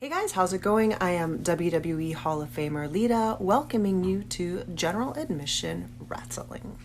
Hey guys, how's it going? I am WWE Hall of Famer Lita, welcoming you to General Admission Wrestling.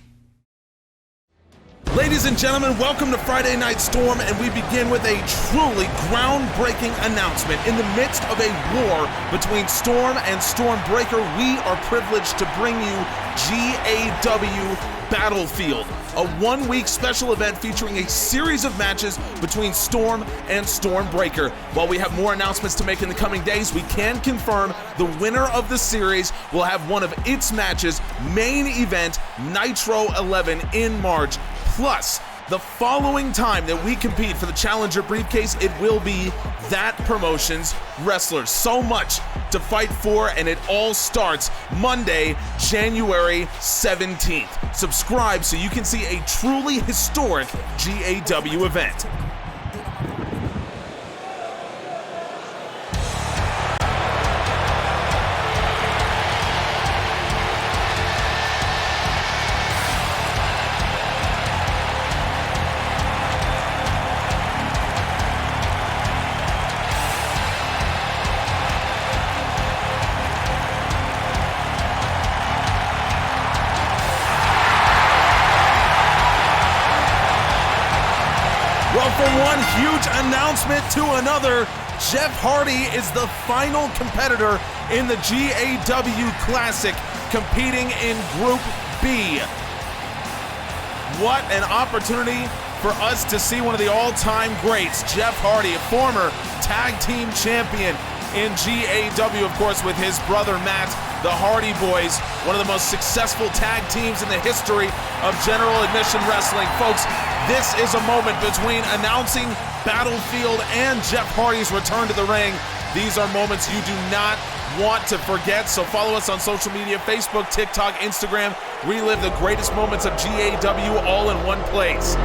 Ladies and gentlemen, welcome to Friday Night Storm, and we begin with a truly groundbreaking announcement. In the midst of a war between Storm and Stormbreaker, we are privileged to bring you GAW Battlefield, a one-week special event featuring a series of matches between Storm and Stormbreaker. While we have more announcements to make in the coming days, we can confirm the winner of the series will have one of its matches main event Nitro 11 in March. Plus, the following time that we compete for the Challenger briefcase, it will be that promotion's wrestlers. So much to fight for, and it all starts Monday, January 17th. Subscribe so you can see a truly historic GAW event. Well, from one huge announcement to another, Jeff Hardy is the final competitor in the GAW Classic, competing in Group B. What an opportunity for us to see one of the all-time greats, Jeff Hardy, a former tag team champion in GAW, of course, with his brother Matt, the Hardy Boys, one of the most successful tag teams in the history of General Admission Wrestling. Folks, this is a moment between announcing Battlefield and Jeff Hardy's return to the ring. These are moments you do not want to forget, so follow us on social media, Facebook, TikTok, Instagram. Relive the greatest moments of GAW all in one place.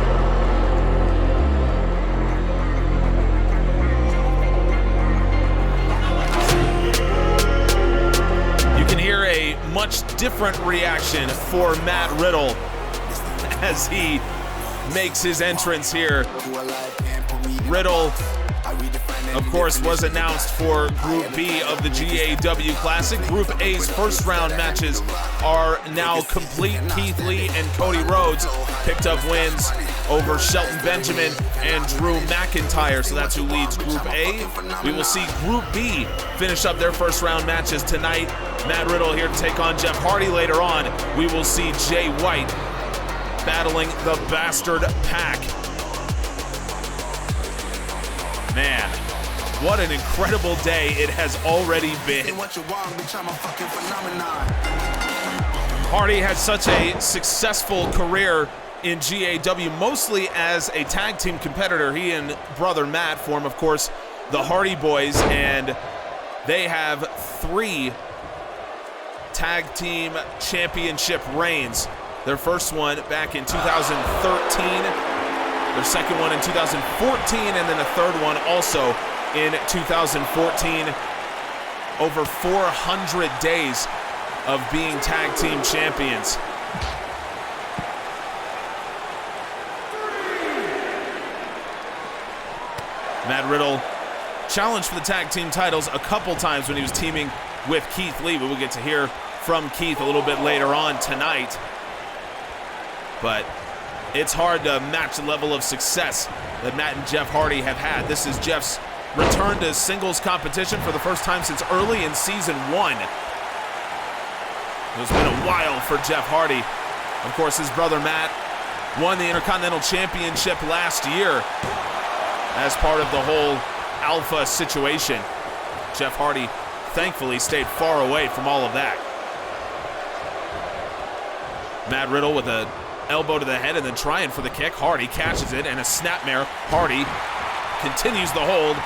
You can hear a much different reaction for Matt Riddle as he makes his entrance here. Riddle, of course, was announced for Group B of the GAW Classic. Group A's first round matches are now complete. Keith Lee and Cody Rhodes picked up wins over Shelton Benjamin and Drew McIntyre, so that's who leads Group A. We will see Group B finish up their first round matches tonight. Matt Riddle here to take on Jeff Hardy. Later on, we will see Jay White battling the Bastard Pack. Man, what an incredible day it has already been. Hardy had such a successful career in GAW, mostly as a tag team competitor. He and brother Matt form, of course, the Hardy Boys, and they have 3 tag team championship reigns. Their first one back in 2013, their second one in 2014, and then a third one also in 2014. Over 400 days of being tag team champions. Matt Riddle challenged for the tag team titles a couple times when he was teaming with Keith Lee, but we'll get to hear from Keith a little bit later on tonight. But it's hard to match the level of success that Matt and Jeff Hardy have had. This is Jeff's return to singles competition for the first time since early in season 1. It's been a while for Jeff Hardy. Of course, his brother Matt won the Intercontinental Championship last year as part of the whole alpha situation. Jeff Hardy thankfully stayed far away from all of that. Matt Riddle with an elbow to the head and then trying for the kick. Hardy catches it and a snapmare. Hardy continues the hold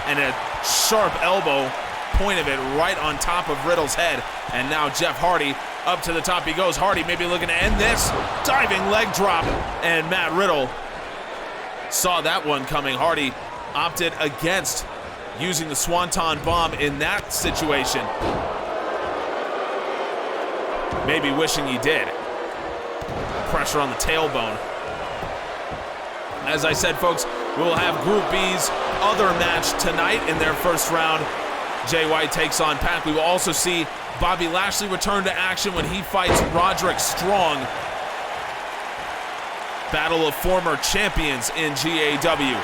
and a sharp elbow, point of it right on top of Riddle's head. And now Jeff Hardy up to the top he goes. Hardy maybe looking to end this. Diving leg drop, and Matt Riddle saw that one coming. Hardy opted against using the Swanton Bomb in that situation. Maybe wishing he did. Pressure on the tailbone. As I said, folks, we will have Group B's other match tonight in their first round. Jay White takes on Pac. We will also see Bobby Lashley return to action when he fights Roderick Strong. Battle of former champions in GAW.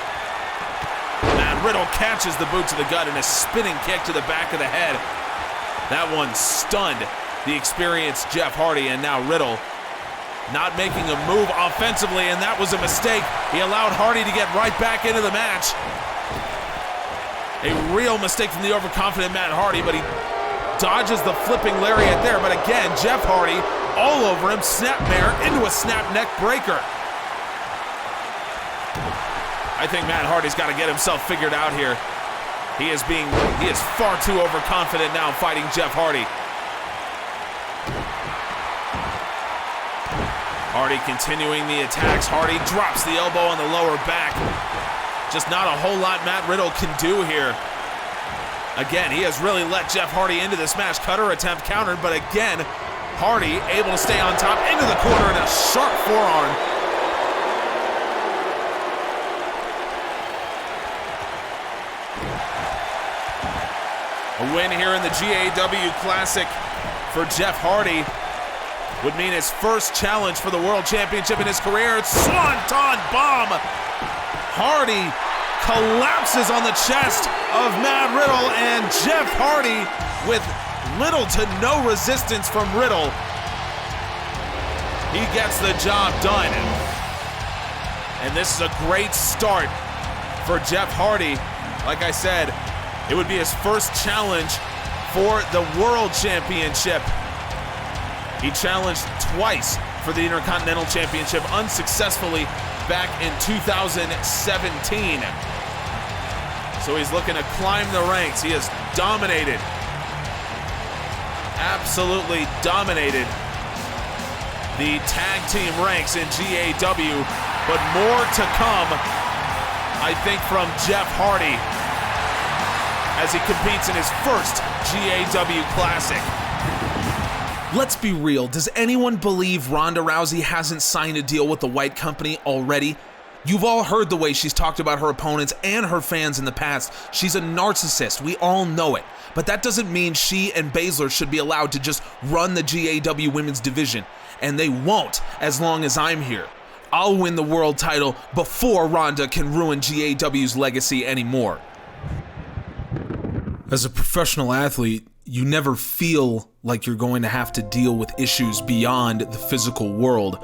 Matt Riddle catches the boot to the gut and a spinning kick to the back of the head. That one stunned the experienced Jeff Hardy, and now Riddle not making a move offensively, and that was a mistake. He allowed Hardy to get right back into the match. A real mistake from the overconfident Matt Hardy, but he dodges the flipping lariat there. But again, Jeff Hardy all over him, snapmare into a snap neck breaker. I think Matt Hardy's got to get himself figured out here. He is far too overconfident now fighting Jeff Hardy. Hardy continuing the attacks. Hardy drops the elbow on the lower back. Just not a whole lot Matt Riddle can do here. Again, he has really let Jeff Hardy into this match. Cutter attempt countered, but again, Hardy able to stay on top, into the corner, and a sharp forearm. A win here in the GAW Classic for Jeff Hardy would mean his first challenge for the World Championship in his career. Swanton bomb! Hardy collapses on the chest of Matt Riddle, and Jeff Hardy, with little to no resistance from Riddle, he gets the job done. And this is a great start for Jeff Hardy. Like I said, it would be his first challenge for the World Championship. He challenged twice for the Intercontinental Championship unsuccessfully back in 2017. So he's looking to climb the ranks. He has dominated, absolutely dominated the tag team ranks in GAW, but more to come, I think, from Jeff Hardy as he competes in his first GAW Classic. Let's be real, does anyone believe Ronda Rousey hasn't signed a deal with the White Company already? You've all heard the way she's talked about her opponents and her fans in the past. She's a narcissist, we all know it. But that doesn't mean she and Baszler should be allowed to just run the GAW women's division. And they won't as long as I'm here. I'll win the world title before Ronda can ruin GAW's legacy anymore. As a professional athlete, you never feel like you're going to have to deal with issues beyond the physical world.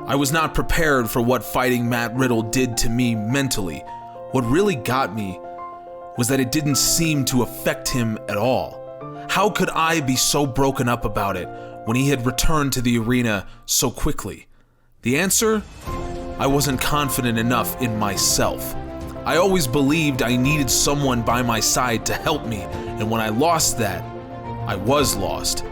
I was not prepared for what fighting Matt Riddle did to me mentally. What really got me was that it didn't seem to affect him at all. How could I be so broken up about it when he had returned to the arena so quickly? The answer? I wasn't confident enough in myself. I always believed I needed someone by my side to help me, and when I lost that, I was lost.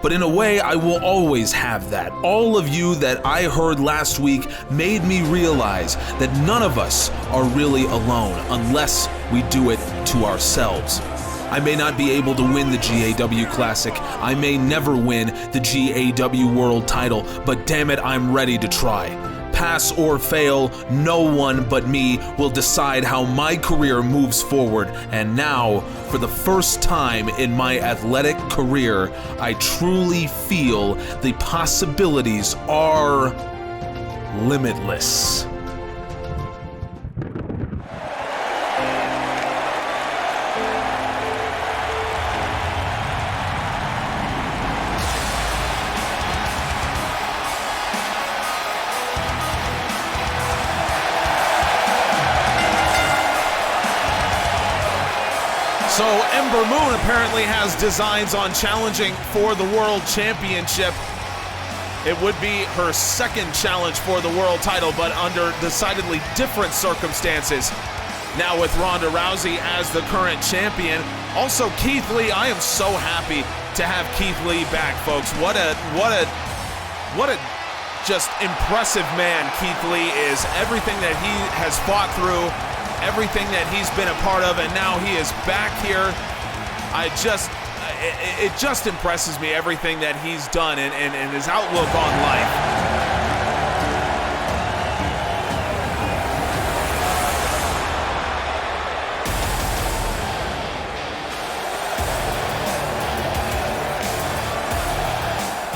But in a way, I will always have that. All of you that I heard last week made me realize that none of us are really alone unless we do it to ourselves. I may not be able to win the GAW Classic. I may never win the GAW World title, but damn it, I'm ready to try. Pass or fail, no one but me will decide how my career moves forward. And now, for the first time in my athletic career, I truly feel the possibilities are limitless. So Ember Moon apparently has designs on challenging for the World Championship. It would be her second challenge for the world title, but under decidedly different circumstances. Now with Ronda Rousey as the current champion. Also Keith Lee, I am so happy to have Keith Lee back, folks. What a just impressive man Keith Lee is. Everything that he has fought through, everything that he's been a part of, and now he is back here. It just impresses me, everything that he's done and his outlook on life.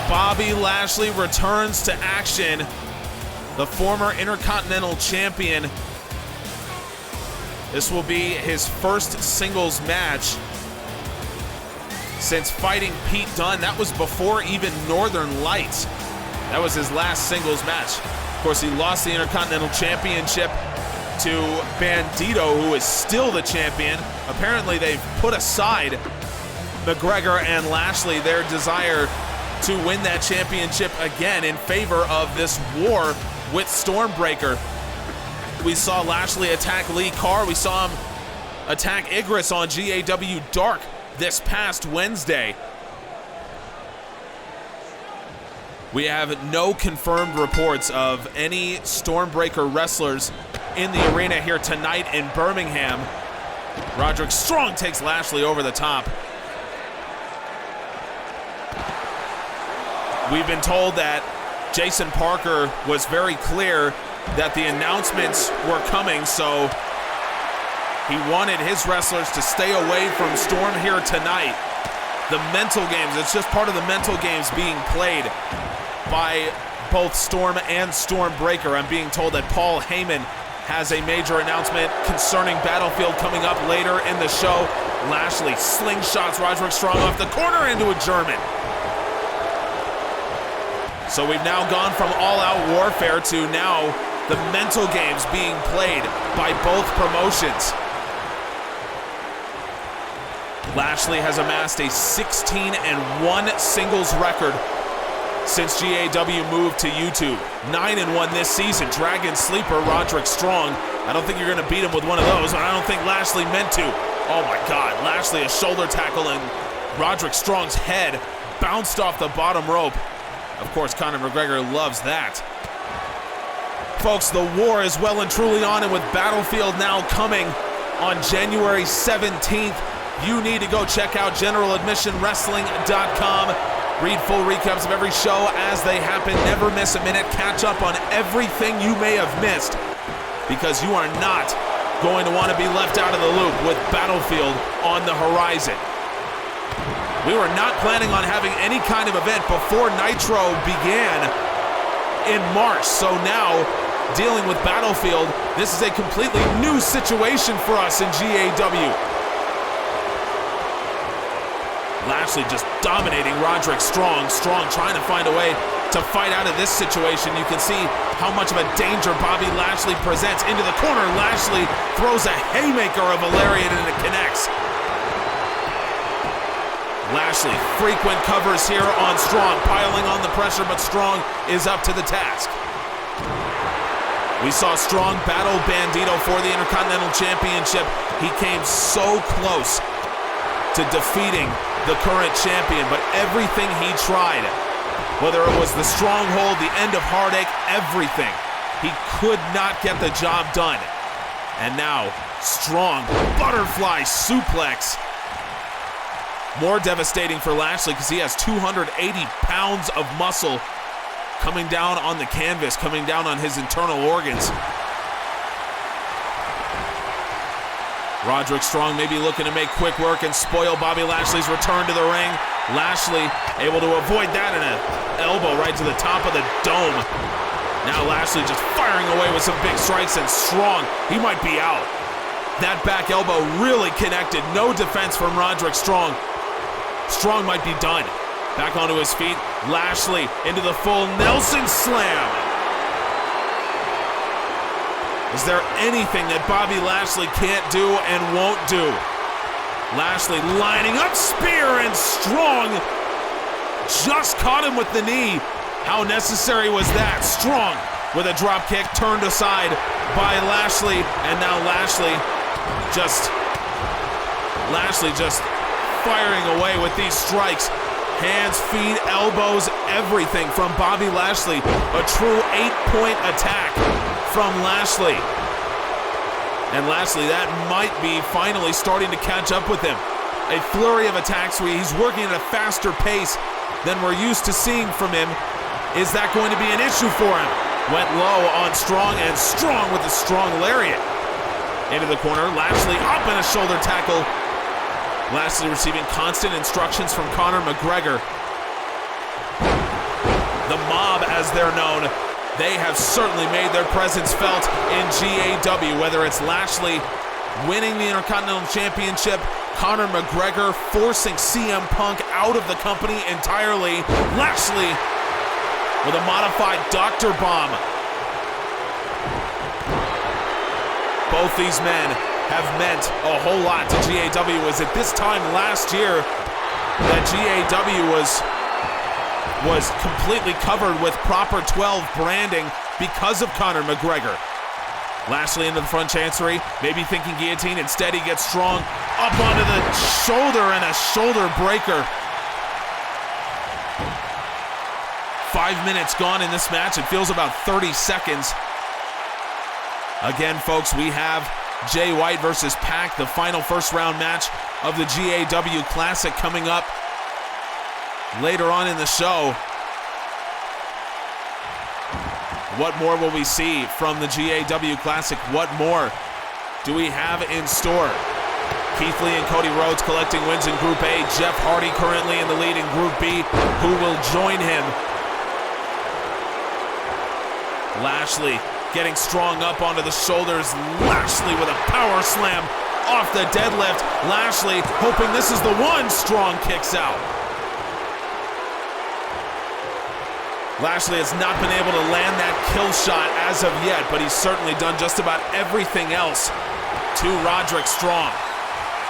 Bobby Lashley returns to action. The former Intercontinental Champion. This will be his first singles match since fighting Pete Dunne. That was before even Northern Lights. That was his last singles match. Of course, he lost the Intercontinental Championship to Bandito, who is still the champion. Apparently, they've put aside McGregor and Lashley, their desire to win that championship again in favor of this war with Stormbreaker. We saw Lashley attack Lee Carr. We saw him attack Igris on GAW Dark this past Wednesday. We have no confirmed reports of any Stormbreaker wrestlers in the arena here tonight in Birmingham. Roderick Strong takes Lashley over the top. We've been told that Jason Parker was very clear that the announcements were coming, so he wanted his wrestlers to stay away from Storm here tonight. The mental games, it's just part of the mental games being played by both Storm and Stormbreaker. I'm being told that Paul Heyman has a major announcement concerning Battlefield coming up later in the show. Lashley slingshots Roderick Strong off the corner into a German. So we've now gone from all-out warfare to now the mental games being played by both promotions. Lashley has amassed a 16-1 singles record since GAW moved to YouTube. 9-1 this season. Dragon Sleeper, Roderick Strong. I don't think you're going to beat him with one of those, and I don't think Lashley meant to. Oh my God, Lashley a shoulder tackle and Roderick Strong's head bounced off the bottom rope. Of course, Conor McGregor loves that. Folks, the war is well and truly on, and with Battlefield now coming on January 17th, you need to go check out generaladmissionwrestling.com. Read full recaps of every show as they happen. Never miss a minute. Catch up on everything you may have missed, because you are not going to want to be left out of the loop with Battlefield on the horizon. We were not planning on having any kind of event before Nitro began in March. So now, dealing with Battlefield, this is a completely new situation for us in GAW. Lashley just dominating Roderick Strong. Strong trying to find a way to fight out of this situation. You can see how much of a danger Bobby Lashley presents into the corner. Lashley throws a haymaker of a lariat and it connects. Lashley, frequent covers here on Strong, piling on the pressure, but Strong is up to the task. We saw Strong battle Bandito for the Intercontinental Championship. He came so close to defeating the current champion, but everything he tried, whether it was the stronghold, the end of heartache, everything, he could not get the job done. And now, Strong, butterfly suplex. More devastating for Lashley because he has 280 pounds of muscle coming down on the canvas, coming down on his internal organs. Roderick Strong maybe looking to make quick work and spoil Bobby Lashley's return to the ring. Lashley able to avoid that and an elbow right to the top of the dome. Now Lashley just firing away with some big strikes, and Strong, he might be out. That back elbow really connected. No defense from Roderick Strong. Strong might be done. Back onto his feet. Lashley into the full Nelson slam. Is there anything that Bobby Lashley can't do and won't do? Lashley lining up, spear, and Strong just caught him with the knee. How necessary was that? Strong with a drop kick turned aside by Lashley, and now Lashley just firing away with these strikes. Hands, feet, elbows, everything from Bobby Lashley. A true 8-point attack from Lashley. And Lashley, that might be finally starting to catch up with him. A flurry of attacks where he's working at a faster pace than we're used to seeing from him. Is that going to be an issue for him? Went low on Strong, and Strong with a strong lariat. Into the corner, Lashley up in a shoulder tackle. Lashley receiving constant instructions from Conor McGregor. The Mob, as they're known, they have certainly made their presence felt in GAW, whether it's Lashley winning the Intercontinental Championship, Conor McGregor forcing CM Punk out of the company entirely, Lashley with a modified Dr. Bomb. Both these men have meant a whole lot to GAW. It was at this time last year that GAW was completely covered with Proper 12 branding because of Conor McGregor. Lashley into the front chancery, maybe thinking guillotine. Instead, he gets Strong up onto the shoulder and a shoulder breaker. 5 minutes gone in this match. It feels about 30 seconds. Again, folks, we have Jay White versus Pac, the final first round match of the GAW Classic coming up later on in the show. What more will we see from the GAW Classic? What more do we have in store? Keith Lee and Cody Rhodes collecting wins in Group A. Jeff Hardy currently in the lead in Group B. Who will join him? Lashley getting Strong up onto the shoulders. Lashley with a power slam off the deadlift. Lashley hoping this is the one. Strong kicks out. Lashley has not been able to land that kill shot as of yet, but he's certainly done just about everything else to Roderick Strong.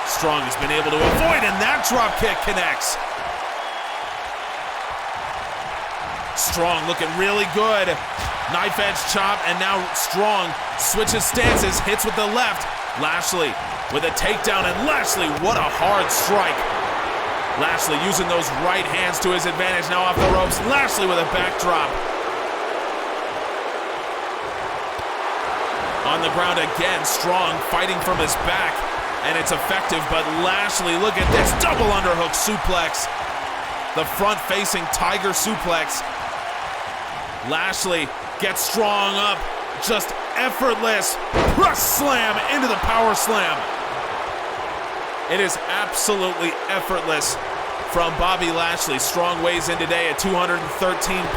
Strong has been able to avoid, and that drop kick connects. Strong looking really good. Knife edge chop, and now Strong switches stances, hits with the left. Lashley with a takedown, and Lashley, what a hard strike. Lashley using those right hands to his advantage, now off the ropes. Lashley with a backdrop. On the ground again, Strong fighting from his back, and it's effective, but Lashley, look at this, double underhook suplex. The front-facing Tiger suplex. Lashley gets Strong up, just effortless. Press slam into the power slam. It is absolutely effortless from Bobby Lashley. Strong weighs in today at 213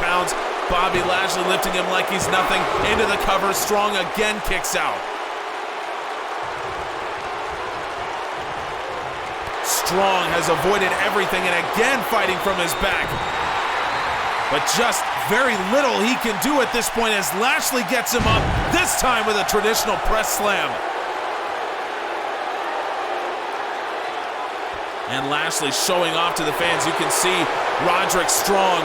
pounds. Bobby Lashley lifting him like he's nothing. Into the cover. Strong again kicks out. Strong has avoided everything and again fighting from his back. But just very little he can do at this point as Lashley gets him up, this time with a traditional press slam. And Lashley showing off to the fans. You can see Roderick Strong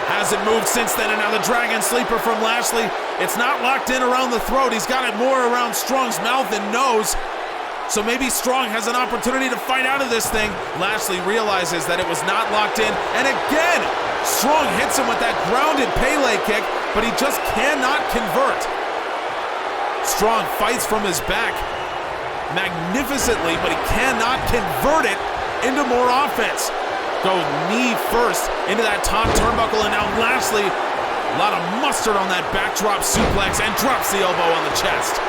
hasn't moved since then, and now the Dragon Sleeper from Lashley. It's not locked in around the throat. He's got it more around Strong's mouth and nose. So maybe Strong has an opportunity to fight out of this thing. Lashley realizes that it was not locked in, and again, Strong hits him with that grounded Pele kick, but he just cannot convert. Strong fights from his back magnificently, but he cannot convert it into more offense. Goes knee first into that top turnbuckle, and now Lashley, a lot of mustard on that backdrop suplex, and drops the elbow on the chest.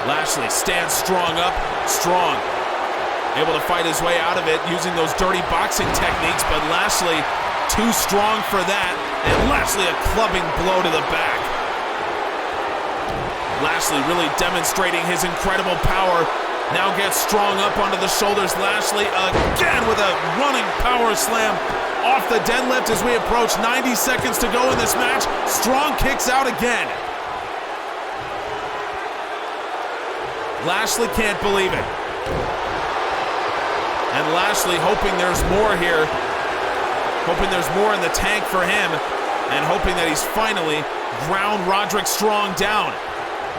Lashley stands Strong up. Strong able to fight his way out of it using those dirty boxing techniques, but Lashley too strong for that, and Lashley a clubbing blow to the back. Lashley really demonstrating his incredible power. Now gets Strong up onto the shoulders. Lashley again with a running power slam off the deadlift as we approach 90 seconds to go in this match. Strong kicks out again. Lashley can't believe it. And Lashley hoping there's more here. Hoping there's more in the tank for him. And hoping that he's finally ground Roderick Strong down.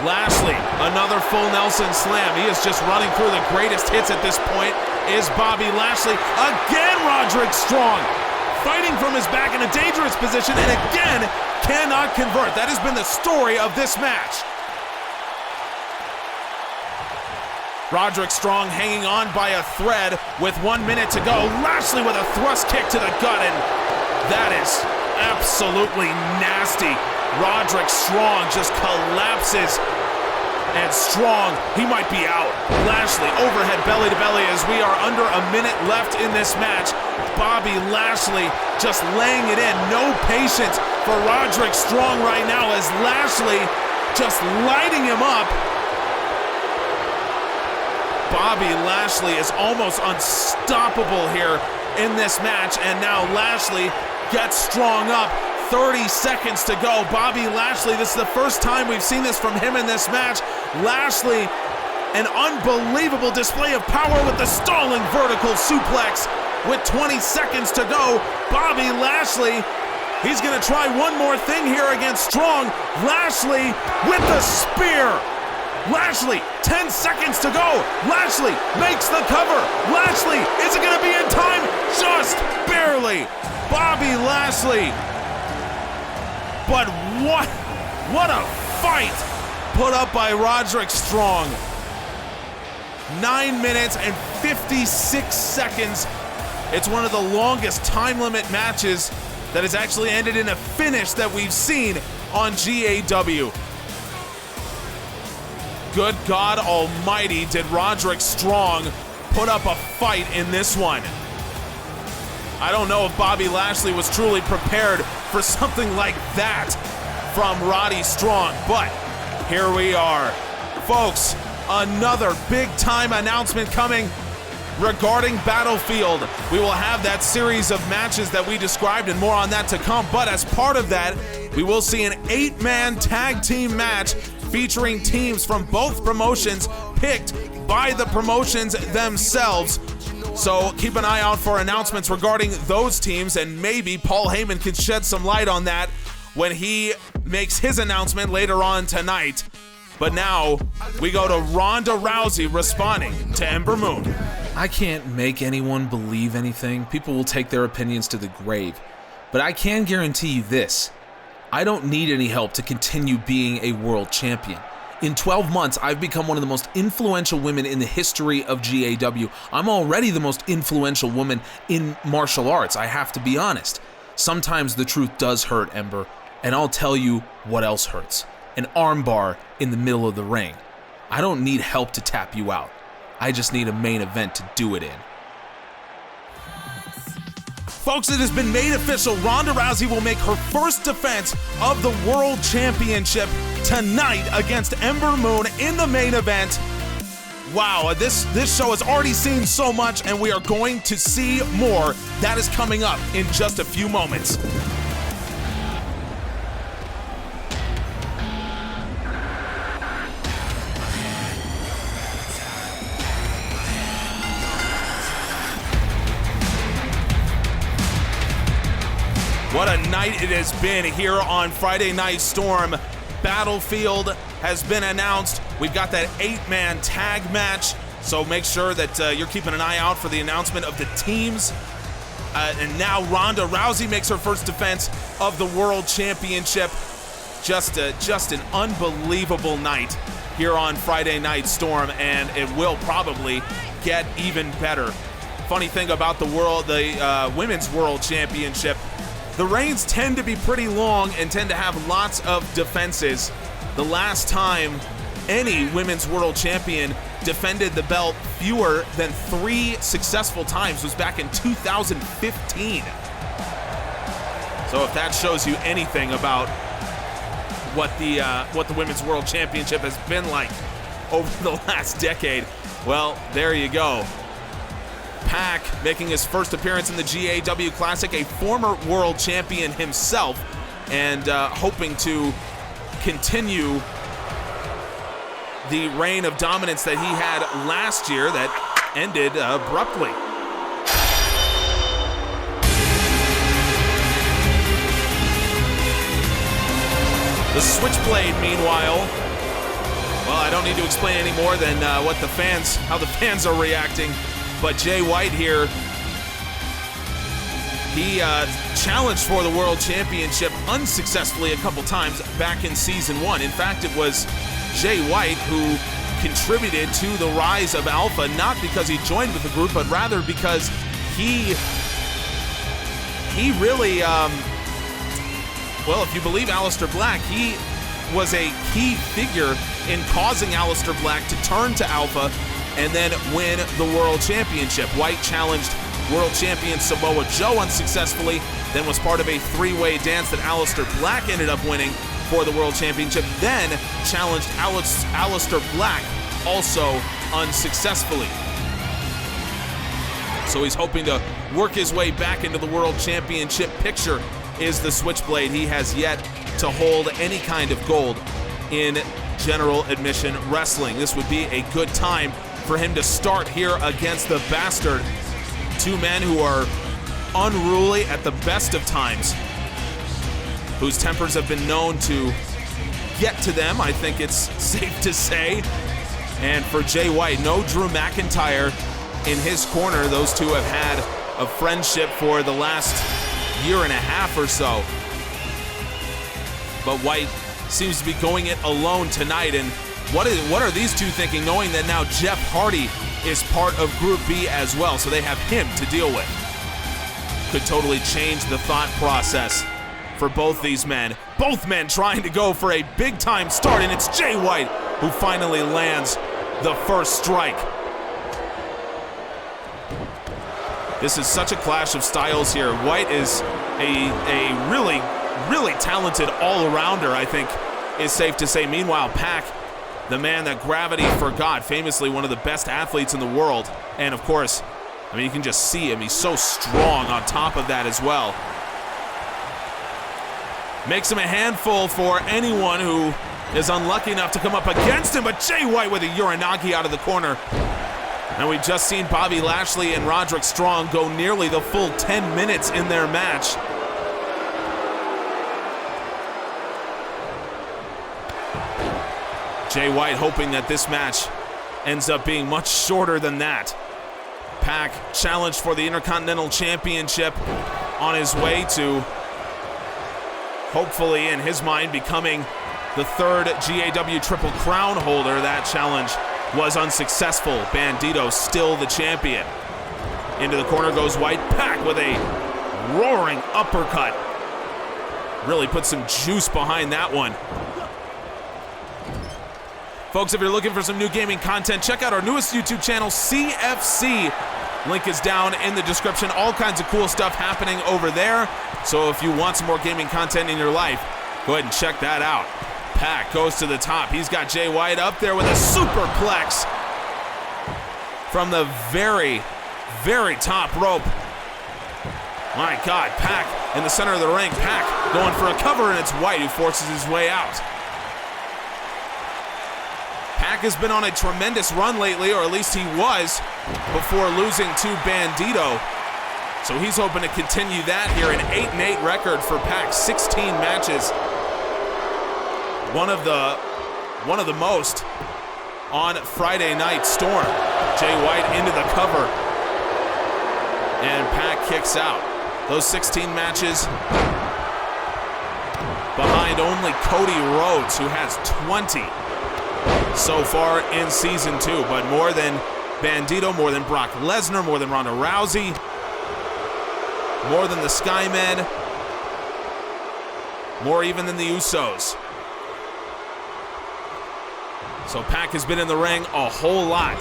Lashley, another full Nelson slam. He is just running through the greatest hits at this point is Bobby Lashley. Again, Roderick Strong fighting from his back in a dangerous position and again cannot convert. That has been the story of this match. Roderick Strong hanging on by a thread with 1 minute to go. Lashley with a thrust kick to the gut, and that is absolutely nasty. Roderick Strong just collapses And Strong, he might be out. Lashley overhead belly to belly as we are under a minute left in this match. Bobby Lashley just laying it in. No patience for Roderick Strong right now as Lashley just lighting him up. Bobby Lashley is almost unstoppable here in this match, and now Lashley gets Strong up. 30 seconds to go. Bobby Lashley, this is the first time we've seen this from him in this match. Lashley, an unbelievable display of power with the stalling vertical suplex. With 20 seconds to go, Bobby Lashley, he's gonna try one more thing here against Strong. Lashley with the spear. Lashley, 10 seconds to go. Lashley makes the cover. Lashley, is it gonna be in time? Just barely. Bobby Lashley. But what a fight put up by Roderick Strong. 9 minutes and 56 seconds. It's one of the longest time limit matches that has actually ended in a finish that we've seen on GAW. Good God Almighty, did Roderick Strong put up a fight in this one. I don't know if Bobby Lashley was truly prepared for something like that from Roddy Strong, but here we are. Folks, another big-time announcement coming regarding Battlefield. We will have that series of matches that we described and more on that to come, but as part of that, we will see an 8-man tag team match featuring teams from both promotions picked by the promotions themselves. So keep an eye out for announcements regarding those teams, and maybe Paul Heyman can shed some light on that when he makes his announcement later on tonight. But now we go to Ronda Rousey responding to Ember Moon. I can't make anyone believe anything. People will take their opinions to the grave. But I can guarantee you this. I don't need any help to continue being a world champion. In 12 months, I've become one of the most influential women in the history of GAW. I'm already the most influential woman in martial arts, I have to be honest. Sometimes the truth does hurt, Ember, and I'll tell you what else hurts. An armbar in the middle of the ring. I don't need help to tap you out. I just need a main event to do it in. Folks, it has been made official. Ronda Rousey will make her first defense of the World Championship tonight against Ember Moon in the main event. Wow, this show has already seen so much, and we are going to see more. That is coming up in just a few moments. What a night it has been here on Friday Night Storm. Battlefield has been announced. We've got that 8-man tag match, so make sure that you're keeping an eye out for the announcement of the teams. And now Ronda Rousey makes her first defense of the World Championship. Just an unbelievable night here on Friday Night Storm, and it will probably get even better. Funny thing about the Women's World Championship, the reigns tend to be pretty long and tend to have lots of defenses. The last time any Women's World Champion defended the belt fewer than 3 successful times was back in 2015. So if that shows you anything about what the Women's World Championship has been like over the last decade, well, there you go. Pac making his first appearance in the GAW Classic, a former world champion himself, and hoping to continue the reign of dominance that he had last year that ended abruptly. The Switchblade, meanwhile, well, I don't need to explain any more than how the fans are reacting. But Jay White here, he challenged for the World Championship unsuccessfully a couple times back in Season 1. In fact, it was Jay White who contributed to the rise of Alpha, not because he joined with the group, but rather because he really, well, if you believe Aleister Black, he was a key figure in causing Aleister Black to turn to Alpha and then win the World Championship. White challenged World Champion Samoa Joe unsuccessfully, then was part of a three-way dance that Aleister Black ended up winning for the World Championship, then challenged Aleister Black also unsuccessfully. So he's hoping to work his way back into the World Championship picture. Is the Switchblade. He has yet to hold any kind of gold in general admission wrestling. This would be a good time for him to start here against the Bastard. Two men who are unruly at the best of times, whose tempers have been known to get to them, I think it's safe to say. And for Jay White, no Drew McIntyre in his corner. Those two have had a friendship for the last year and a half or so. But White seems to be going it alone tonight. And what are these two thinking, knowing that now Jeff Hardy is part of Group B as well, so they have him to deal with? Could totally change the thought process for both these men. Both men trying to go for a big-time start, and it's Jay White who finally lands the first strike. This is such a clash of styles here. White is a really, really talented all-arounder, I think is safe to say. Meanwhile, Pac, the man that gravity forgot, famously one of the best athletes in the world. And of course, I mean, you can just see him. He's so strong on top of that as well. Makes him a handful for anyone who is unlucky enough to come up against him, but Jay White with a Uranagi out of the corner. And we've just seen Bobby Lashley and Roderick Strong go nearly the full 10 minutes in their match. Jay White hoping that this match ends up being much shorter than that. Pac challenged for the Intercontinental Championship, on his way to hopefully, in his mind, becoming the third GAW Triple Crown holder. That challenge was unsuccessful. Bandito still the champion. Into the corner goes White. Pac with a roaring uppercut. Really put some juice behind that one. Folks, if you're looking for some new gaming content, check out our newest YouTube channel, CFC. Link is down in the description. All kinds of cool stuff happening over there. So if you want some more gaming content in your life, go ahead and check that out. Pac goes to the top. He's got Jay White up there with a superplex from the very, very top rope. My God, Pac in the center of the ring. Pac going for a cover, and it's White who forces his way out. Pac has been on a tremendous run lately, or at least he was before losing to Bandito. So he's hoping to continue that here. An 8-8 record for Pac, 16 matches. One of the most on Friday Night Storm. Jay White into the cover, and Pac kicks out. Those 16 matches behind only Cody Rhodes, who has 20 so far in season 2, but more than Bandito, more than Brock Lesnar, more than Ronda Rousey, more than the Skymen, more even than the Usos. So Pac has been in the ring a whole lot,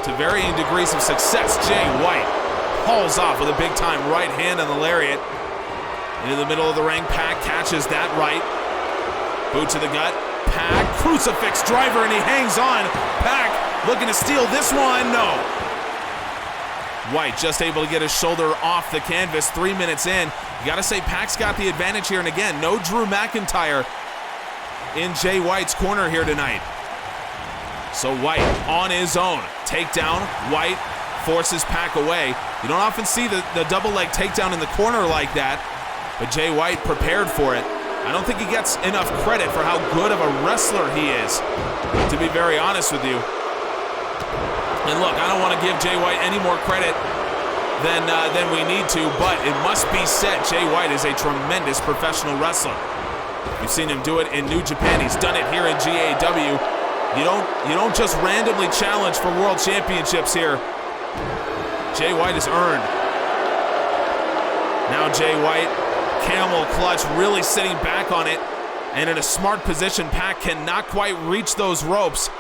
to varying degrees of success. Jay White hauls off with a big-time right hand on the lariat. Into the middle of the ring, Pac catches that right. Boot to the gut. Pac, crucifix driver, and he hangs on. Pac looking to steal this one. No. White just able to get his shoulder off the canvas 3 minutes in. You got to say Pac's got the advantage here. And again, no Drew McIntyre in Jay White's corner here tonight. So White on his own. Takedown. White forces Pac away. You don't often see the double leg takedown in the corner like that, but Jay White prepared for it. I don't think he gets enough credit for how good of a wrestler he is, to be very honest with you. And look, I don't want to give Jay White any more credit than we need to, but it must be said, Jay White is a tremendous professional wrestler. You've seen him do it in New Japan. He's done it here in GAW. You don't just randomly challenge for world championships here. Jay White has earned. Now Jay White, camel clutch, really sitting back on it And in a smart position, Pac cannot quite reach those ropes.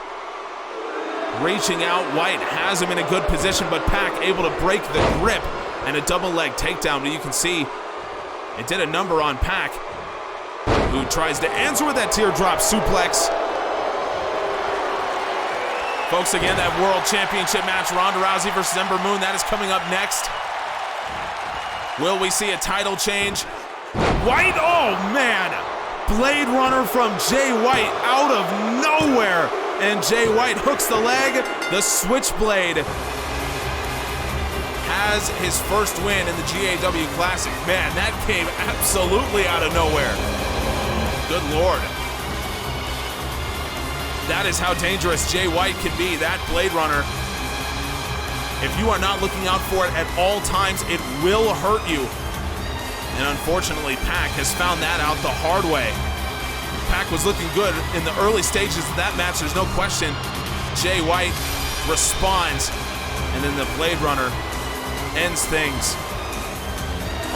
Reaching out, White has him in a good position, but Pac able to break the grip and a double leg takedown. But you can see it did a number on Pac, who tries to answer with that teardrop suplex. Folks, again, that World Championship match, Ronda Rousey versus Ember Moon, that is coming up next. Will we see a title change? White, oh man! Blade Runner from Jay White out of nowhere. And Jay White hooks the leg. The Switchblade has his first win in the GAW Classic. Man, that came absolutely out of nowhere. Good Lord. That is how dangerous Jay White can be, that Blade Runner. If you are not looking out for it at all times, it will hurt you. And unfortunately, Pac has found that out the hard way. Pac was looking good in the early stages of that match, there's no question. Jay White responds, and then the Blade Runner ends things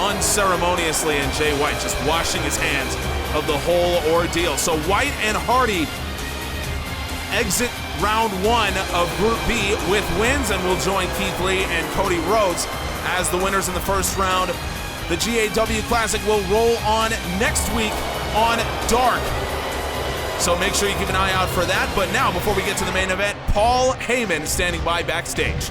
unceremoniously, and Jay White just washing his hands of the whole ordeal. So White and Hardy exit round one of Group B with wins, and will join Keith Lee and Cody Rhodes as the winners in the first round. The GAW Classic will roll on next week on Dark. So make sure you keep an eye out for that. But now, before we get to the main event, Paul Heyman standing by backstage.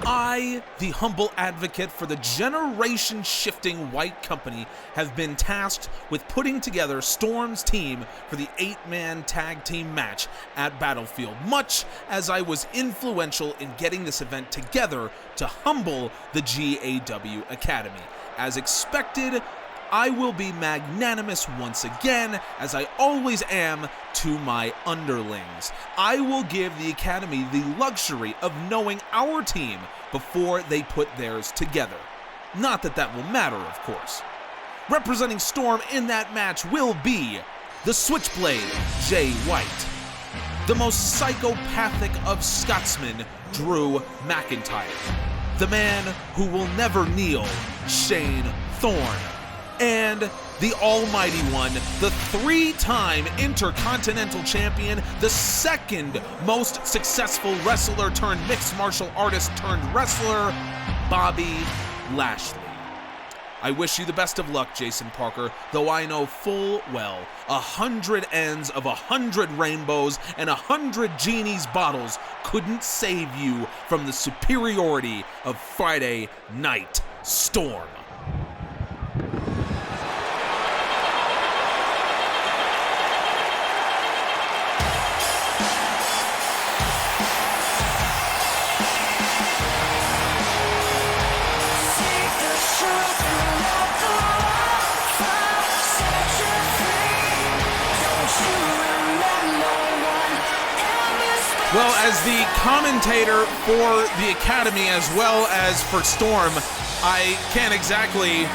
I, the humble advocate for the generation-shifting White Company, have been tasked with putting together Storm's team for the 8-man tag team match at Battlefield, much as I was influential in getting this event together to humble the GAW Academy. As expected, I will be magnanimous once again, as I always am to my underlings. I will give the Academy the luxury of knowing our team before they put theirs together. Not that that will matter, of course. Representing Storm in that match will be the Switchblade, Jay White. The most psychopathic of Scotsmen, Drew McIntyre. The man who will never kneel, Shane Thorne. And the almighty one, the 3-time Intercontinental Champion, the second most successful wrestler turned mixed martial artist turned wrestler, Bobby Lashley. I wish you the best of luck, Jason Parker, though I know full well 100 ends of 100 rainbows and 100 Genie's bottles couldn't save you from the superiority of Friday Night Storm. Well, as the commentator for the Academy as well as for Storm, I can't exactly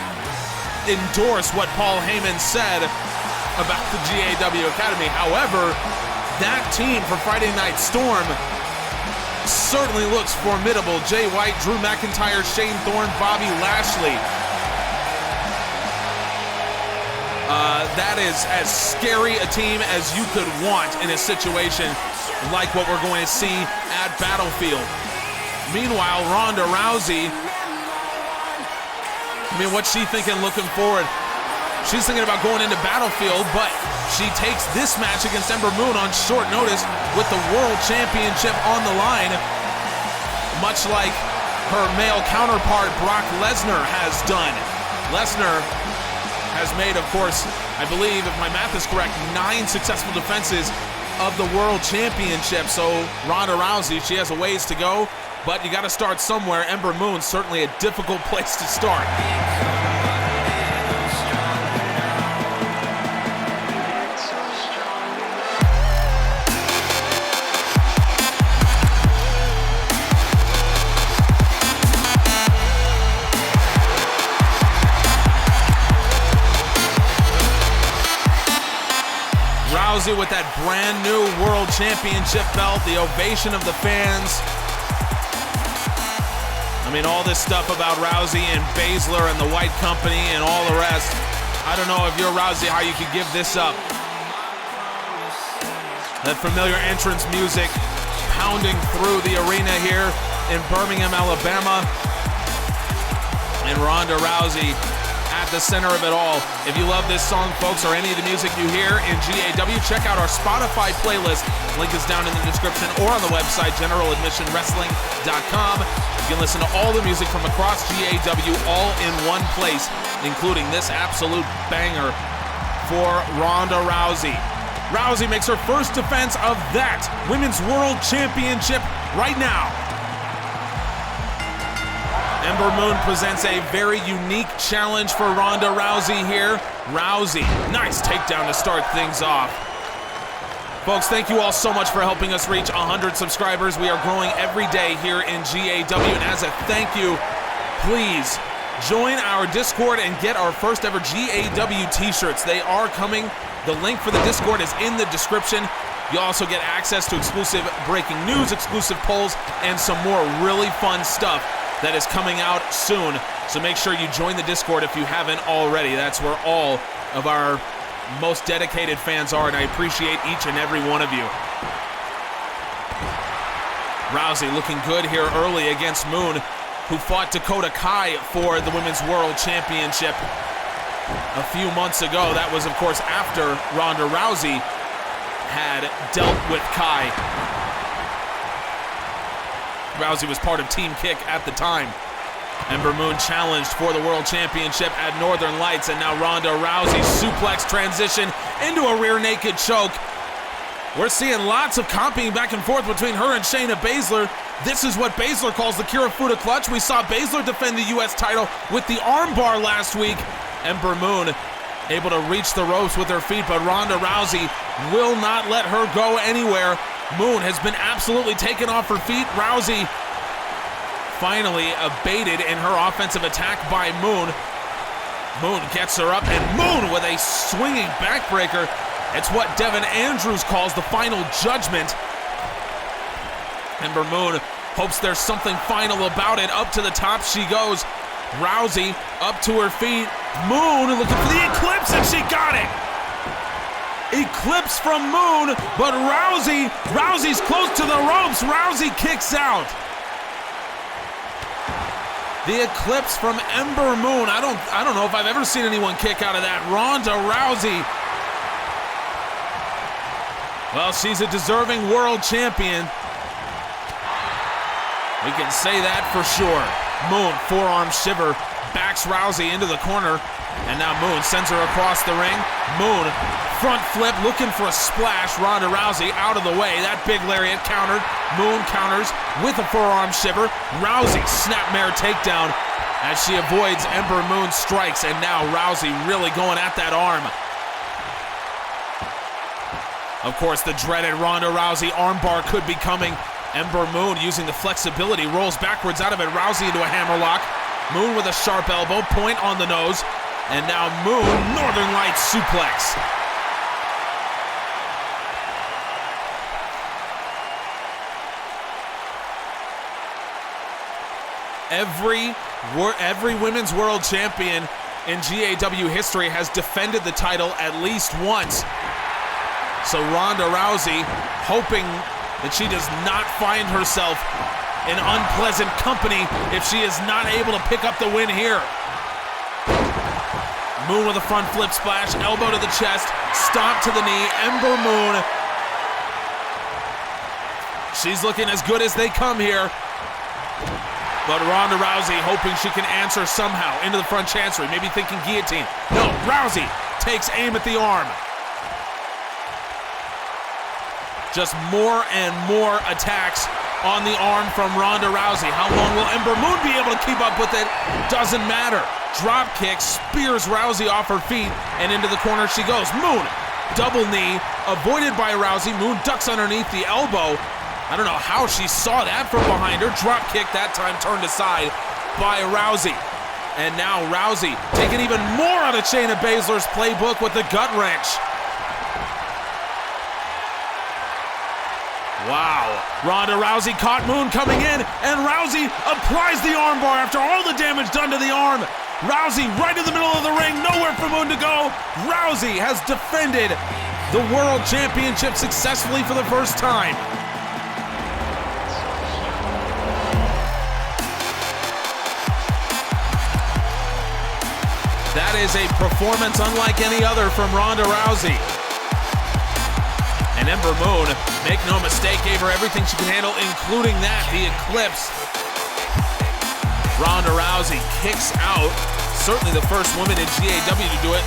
endorse what Paul Heyman said about the GAW Academy. However, that team for Friday Night Storm certainly looks formidable. Jay White, Drew McIntyre, Shane Thorne, Bobby Lashley. That is as scary a team as you could want in a situation like what we're going to see at Battlefield. Meanwhile, Ronda Rousey, what's she thinking looking forward? She's thinking about going into Battlefield, but she takes this match against Ember Moon on short notice with the World Championship on the line, much like her male counterpart Brock Lesnar has done. Lesnar has made, of course, I believe, if my math is correct, 9 successful defenses of the World Championship. So Ronda Rousey, she has a ways to go, but you got to start somewhere. Ember Moon, certainly a difficult place to start. Rousey with that brand new World Championship belt, the ovation of the fans. All this stuff about Rousey and Baszler and the White Company and all the rest, I don't know if you're Rousey, how you could give this up. That familiar entrance music pounding through the arena here in Birmingham, Alabama. And Ronda Rousey at the center of it all. If you love this song, folks, or any of the music you hear in GAW, check out our Spotify playlist. Link is down in the description or on the website, generaladmissionwrestling.com. You can listen to all the music from across GAW all in one place, including this absolute banger for Ronda Rousey. Rousey makes her first defense of that Women's World Championship right now. Ember Moon presents a very unique challenge for Ronda Rousey here. Rousey, nice takedown to start things off. Folks, thank you all so much for helping us reach 100 subscribers. We are growing every day here in GAW, and as a thank you, please join our Discord and get our first ever GAW t-shirts. They are coming. The link for the Discord is in the description. You also get access to exclusive breaking news, exclusive polls, and some more really fun stuff that is coming out soon. So make sure you join the Discord if you haven't already. That's where all of our most dedicated fans are, and I appreciate each and every one of you. Rousey looking good here early against Moon, who fought Dakota Kai for the Women's World Championship a few months ago. That was, of course, after Ronda Rousey had dealt with Kai. Rousey was part of Team Kick at the time. Ember Moon challenged for the World Championship at Northern Lights, and now Ronda Rousey suplex transition into a rear naked choke. We're seeing lots of copying back and forth between her and Shayna Baszler. This is what Baszler calls the Kirifuda clutch. We saw Baszler defend the U.S. title with the armbar last week. Ember Moon able to reach the ropes with her feet, but Ronda Rousey will not let her go anywhere. Moon has been absolutely taken off her feet. Rousey finally abated in her offensive attack by Moon. Moon gets her up, and Moon with a swinging backbreaker. It's what Devin Andrews calls the final judgment. Ember Moon hopes there's something final about it. Up to the top she goes. Rousey up to her feet. Moon looking for the eclipse, and she got it. Eclipse from Moon, but Rousey's close to the ropes. Rousey kicks out. The eclipse from Ember Moon. I don't know if I've ever seen anyone kick out of that. Ronda Rousey. Well, she's a deserving world champion. We can say that for sure. Moon, forearm shiver, backs Rousey into the corner, and now Moon sends her across the ring. Moon, front flip, looking for a splash. Ronda Rousey out of the way. That big lariat countered. Moon counters with a forearm shiver. Rousey, snapmare takedown as she avoids Ember Moon's strikes, and now Rousey really going at that arm. Of course, the dreaded Ronda Rousey armbar could be coming. Ember Moon using the flexibility, rolls backwards out of it. Rousey into a hammerlock. Moon with a sharp elbow, point on the nose. And now Moon, Northern Lights suplex. Every women's world champion in GAW history has defended the title at least once. So Ronda Rousey hoping that she does not find herself in unpleasant company if she is not able to pick up the win here. Moon with a front flip splash, elbow to the chest, stomp to the knee. Ember Moon, she's looking as good as they come here. But Ronda Rousey hoping she can answer somehow into the front chancery, maybe thinking guillotine. No, Rousey takes aim at the arm. Just more and more attacks on the arm from Ronda Rousey. How long will Ember Moon be able to keep up with it? Doesn't matter. Drop kick, spears Rousey off her feet, and into the corner she goes. Moon, double knee, avoided by Rousey. Moon ducks underneath the elbow. I don't know how she saw that from behind her. Drop kick, that time turned aside by Rousey. And now Rousey taking even more out of Shayna Baszler's playbook with the gut wrench. Wow. Ronda Rousey caught Moon coming in, and Rousey applies the armbar after all the damage done to the arm. Rousey right in the middle of the ring, nowhere for Moon to go. Rousey has defended the World Championship successfully for the first time. That is a performance unlike any other from Ronda Rousey. And Ember Moon, make no mistake, gave her everything she could handle, including that, the Eclipse. Ronda Rousey kicks out, certainly the first woman in GAW to do it.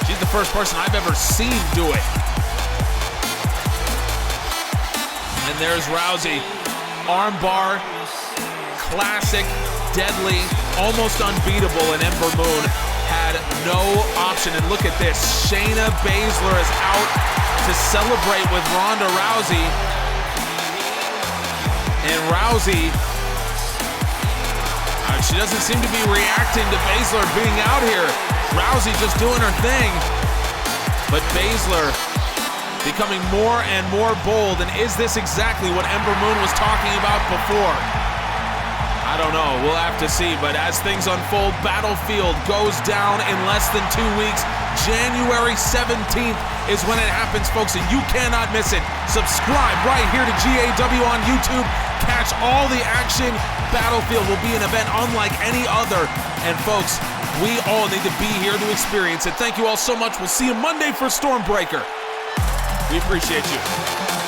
She's the first person I've ever seen do it. And there's Rousey, armbar, classic, deadly, almost unbeatable, and Ember Moon had no option. And look at this, Shayna Baszler is out to celebrate with Ronda Rousey. And Rousey, she doesn't seem to be reacting to Baszler being out here. Rousey just doing her thing. But Baszler becoming more and more bold. And is this exactly what Ember Moon was talking about before? I don't know, we'll have to see, but as things unfold, Battlefield goes down in less than 2 weeks. January 17th is when it happens, folks, and you cannot miss it. Subscribe right here to GAW on YouTube. Catch all the action. Battlefield will be an event unlike any other. And folks, we all need to be here to experience it. Thank you all so much. We'll see you Monday for Stormbreaker. We appreciate you.